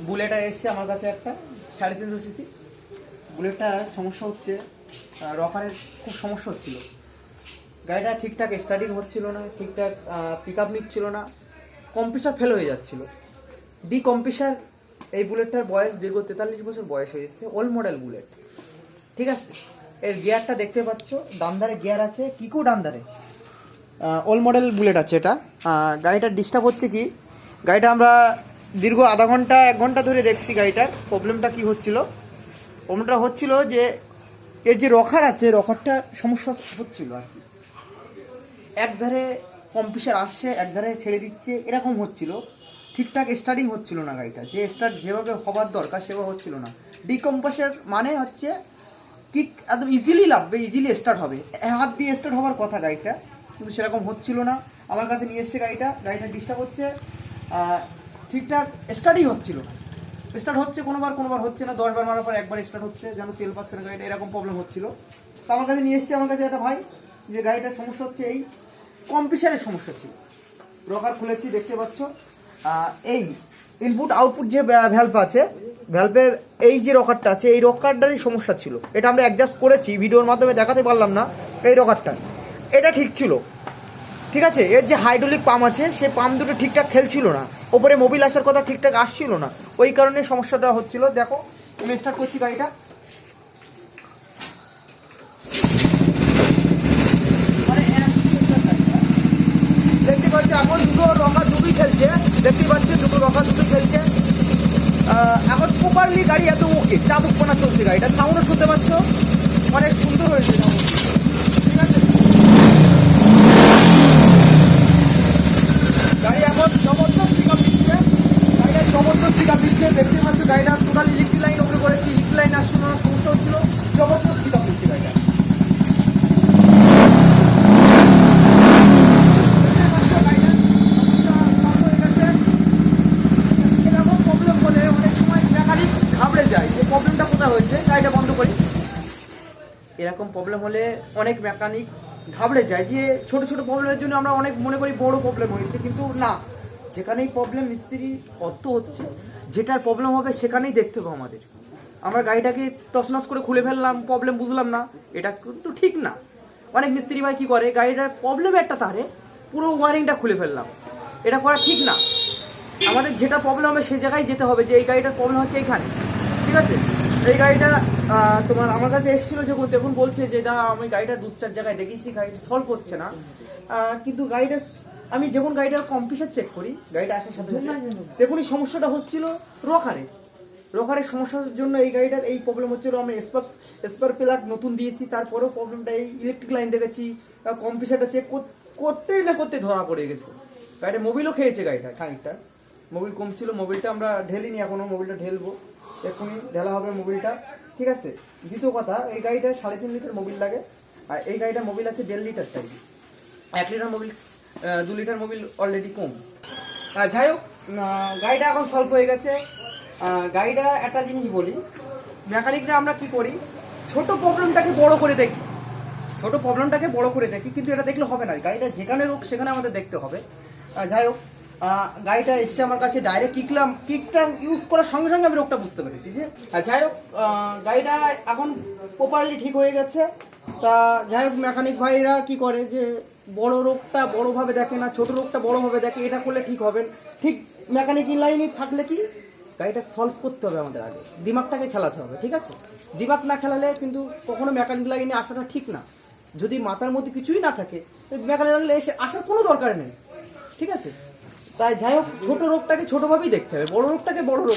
বুলেটটা এসছে আমার কাছে একটা 350 সিসি। বুলেটটা সমস্যা হচ্ছে, রকারের খুব সমস্যা হচ্ছিল। গাড়িটা ঠিকঠাক স্টার্টিং হচ্ছিল না, ঠিকঠাক পিক আপ নিচ্ছিল না, কম্প্রেসার ফেল হয়ে যাচ্ছিল। কম্প্রেসার। এই বুলেটটার বয়স দীর্ঘ 43 বছর বয়স হয়ে এসছে, ওল্ড মডেল বুলেট। ঠিক আছে, এর গিয়ারটা দেখতে পাচ্ছ, ডানধারে গিয়ার আছে, কিকো ডানধারে। ওল্ড মডেল বুলেট আছে এটা। গাড়িটার ডিস্টার্ব হচ্ছে কি, গাড়িটা আমরা দীর্ঘ আধা ঘন্টা 1 ঘন্টা ধরে দেখছি গাড়িটার প্রবলেমটা কি হচ্ছিল। প্রবলেমটা হচ্ছিল যে এর যে রকার আছে, রকারটা সমস্যা হচ্ছিল আর কি। একধারে কম্প্রেসার আসছে, একধারে ছেড়ে দিচ্ছে, এরকম হচ্ছিল। ঠিকঠাক স্টার্টিং হচ্ছিল না গাড়িটা, যে স্টার্ট যেভাবে হবার দরকার সেভাবে হচ্ছিল না। ডিকম্প্রেসার মানে হচ্ছে কিক একদম ইজিলি লাগবে, ইজিলি স্টার্ট হবে, হাত দিয়ে স্টার্ট হওয়ার কথা গাড়িটা, কিন্তু সেরকম হচ্ছিল না। আমার কাছে নিয়ে এসছে গাড়িটা ডিস্টার্ব হচ্ছে, ঠিকঠাক স্টার্টই হচ্ছিল না। স্টার্ট হচ্ছে কোনোবার হচ্ছে না, 10 বার মারার পর একবার স্টার্ট হচ্ছে, যেন তেল পাচ্ছে না গাড়িটা, এরকম প্রবলেম হচ্ছিল। তো আমার কাছে নিয়ে এসছে আমার কাছে একটা ভাই, যে গাড়িটার সমস্যা হচ্ছে এই কম্প্রেসারের সমস্যা ছিল। রকার খুলেছি দেখতে পাচ্ছ, এই ইনপুট আউটপুট যে ভ্যালভ আছে, ভ্যালভের এই যে রকারটা আছে, এই রকারটারই সমস্যা ছিল। এটা আমরা অ্যাডজাস্ট করেছি, ভিডিওর মাধ্যমে দেখাতে পারলাম না। এই রকারটা এটা ঠিক ছিল, ঠিক আছে। এর যে হাইড্রোলিক পাম্প আছে, সেই পাম্প দুটো ঠিকঠাক খেলছিল না, ওপরে মোবিল আসার কথা ঠিকঠাক আসছিল না, ওই কারণে সমস্যাটা হচ্ছিল। দেখো আমি স্টার্ট করছি গাড়িটা, দেখতে পাচ্ছি এখন দুটো রকার দুটোই খেলছে, দেখতে পাচ্ছি দুটো রকার দুটোই খেলছে। এখন প্রপারলি গাড়ি এত ওকে, চাপ উৎপন্ন চলছে, গাড়িটা সাউন্ডও শুনতে পাচ্ছ, অনেক সুন্দর হয়েছে সাউন্ড, ঠিক আছে। গাড়ি এখন জবরদস্ত পিক আপ দিচ্ছে, গাড়িটা জবরদস্ত পিক আপ দিচ্ছে, দেখতে পাচ্ছ। গাড়িটা টোটাল ইলেকট্রিক লাইন ওপরে করেছি, ইলেকট্রিক লাইন আসছিল না, সমস্যা হচ্ছিল, জবরদস্ত পিক আপ দিচ্ছে গাড়িটা। প্রবলেমটা কোথায় হয়েছে, গাড়িটা বন্ধ করি। এরকম প্রবলেম হলে অনেক মেকানিক ঘাবড়ে যায়, যে ছোট ছোট প্রবলেমের জন্য আমরা অনেক মনে করি বড় প্রবলেম হয়েছে, কিন্তু না। যেখানেই প্রবলেম মিস্ত্রি অর্থ হচ্ছে, যেটার প্রবলেম হবে সেখানেই দেখতে হবে আমাদের। আমরা গাড়িটাকে তছনছ করে খুলে ফেললাম, প্রবলেম বুঝলাম না, এটা কিন্তু ঠিক না। অনেক মিস্ত্রি ভাই কী করে, গাড়িটার প্রবলেম একটা তারে পুরো ওয়ারিংটা খুলে ফেললাম, এটা করা ঠিক না। আমাদের যেটা প্রবলেম হবে সেই জায়গায় যেতে হবে, যে এই গাড়িটার প্রবলেম হচ্ছে এইখানে, ঠিক আছে। এই গাড়িটা তোমার আমার কাছে এসেছিলো যখন, তখন বলছে যে দা আমি গাড়িটা 2-4 জায়গায় দেখেছি, গাড়িটা সলভ হচ্ছে না। কিন্তু গাড়িটা আমি যখন গাড়িটার কম্প্রেসার চেক করি, গাড়িটা আসার সাথে দেখুন এই সমস্যাটা হচ্ছিল রকারের সমস্যার জন্য এই গাড়িটার এই প্রবলেম হচ্ছিলো। আমি স্পার প্লাগ নতুন দিয়েছি, তারপরেও প্রবলেমটা এই ইলেকট্রিক লাইন দেখেছি, কম্প্রেসারটা চেক করতেই ধরা পড়ে গেছে। গাড়িটা মোবিলও খেয়েছে, গাড়িটা খানিকটা মোবিল কম ছিল, মোবিলটা আমরা ঢেলিনি এখনো, মোবিলটা ঢেলবো, এক্ষুনি ঢেলা হবে মোবিলটা, ঠিক আছে। দ্বিতীয় কথা, এই গাড়িটা 3.5 লিটার মোবিল লাগে, আর এই গাড়িটা মোবিল আছে 1.5 litre type, 1 litre Mobil, 2 litre Mobil already কম। যাই হোক, গাড়িটা এখন সলভ হয়ে গেছে। গাড়িটা একটা জিনিস বলি, মেকানিকরা আমরা কি করি, ছোট প্রবলেমটাকে বড় করে দেখি, কিন্তু এটা দেখলে হবে না, গাড়িটা যেখানে রোগ সেখানে আমাদের দেখতে হবে। যাই হোক, গাড়িটা এসছে আমার কাছে, ডাইরেক্ট কিকটা ইউজ করার সঙ্গে সঙ্গে আমি রোগটা বুঝতে পেরেছি যে। যাই হোক, গাড়িটা এখন প্রপারলি ঠিক হয়ে গেছে। তা যাই হোক, মেকানিক ভাইরা কি করে, যে বড় রোগটা বড়োভাবে দেখে না, ছোট রোগটা বড়োভাবে দেখে, এটা করলে ঠিক হবে। ঠিক মেকানিক লাইনে থাকলে কি, গাড়িটা সলভ করতে হবে আমাদের, আগে দিমাগটাকে খেলাতে হবে, ঠিক আছে। দিমাগ না খেলালে কিন্তু কখনো মেকানিক লাইনে আসাটা ঠিক না। যদি মাথার মধ্যে কিছুই না থাকে, মেকানিক লাইনে এসে আসার কোনো দরকার নেই, ঠিক আছে। তাই যাই হোক, ছোট রোগটাকে ছোটভাবেই দেখতে হবে, বড় রোগটাকে বড় রোগ